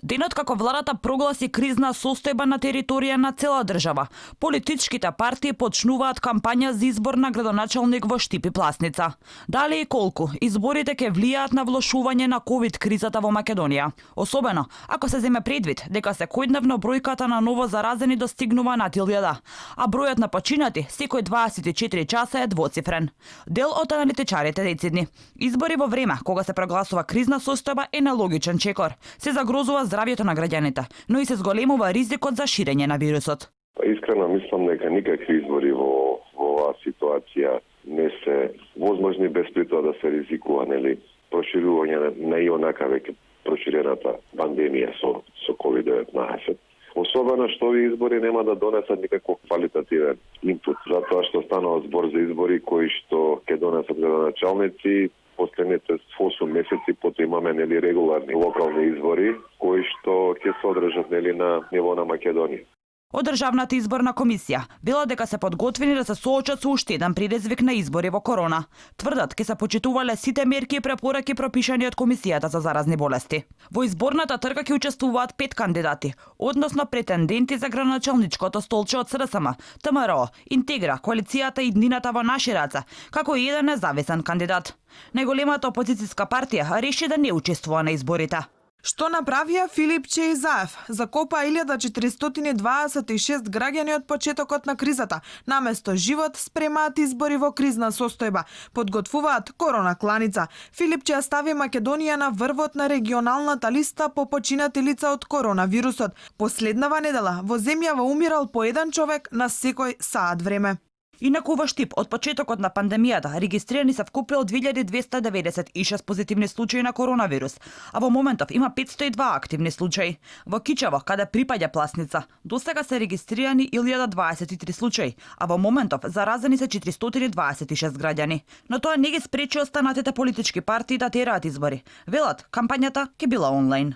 Денот како владата прогласи кризна состојба на територија на цела држава, политичките партии почнуваат кампања за избор на градоначалник во Штип и Пласница. Дали и колку изборите ќе влијаат на влошување на ковид кризата во Македонија, особено ако се земе предвид дека секојдневно бројката на ново заразени достигнува над 1000, а бројот на починати секој 24 часа е двоцифрен. Дел од аналитичарите децидни: избори во време кога се прогласува кризна состојба е нелогичен чекор. Се загрозува здравјето на граѓаните, но и се зголемува ризикот за ширење на вирусот. Искрено мислам дека никакви избори во оваа ситуација не се возможни без при тоа да се ризикува проширување на и онака веќе проширената пандемија со COVID-19. Особено што овие избори нема да донесат никаков квалитативен инпут, затоа што станува збор за избори кои што ќе донесат градоначалници. Последните 8 месеци потоа имаме регуларни локални избори кои што ќе се одржат на ниво на Македонија. Од Државната изборна комисија било дека се подготвени да се соочат со уште еден предизвик на избори во корона. Тврдат ке се почитувале сите мерки и препораки пропишани од Комисијата за заразни болести. Во изборната трка ќе учествуваат 5 кандидати, односно претенденти за градоначалничкото столче од СРСМ, ВМРО, Интегра, коалицијата Иднината во наши раце, како и еден независен кандидат. Најголемата опозицијска партија реши да не учествува на изборите. Што направија Филип Чеизаев? Закопа 1426 граѓани од почетокот на кризата. Наместо живот спремаат избори во кризна состојба. Подготвуваат корона кланица. Филип ќе стави Македонија на врвот на регионалната листа по починати лица од коронавирусот. Последнава недела во земјава умирал по еден човек на секој саат време. Инаку во Штип од почетокот на пандемијата регистрирани се вкупно 2296 позитивни случаи на коронавирус, а во моментов има 502 активни случаи. Во Кичево, каде припаѓа Пласница, досега се регистрирани 1023 случаи, а во моментов заразени се 426 граѓани. Но тоа не ги спречи останатите политички партии да тераат избори. Велат, кампањата ќе била онлайн.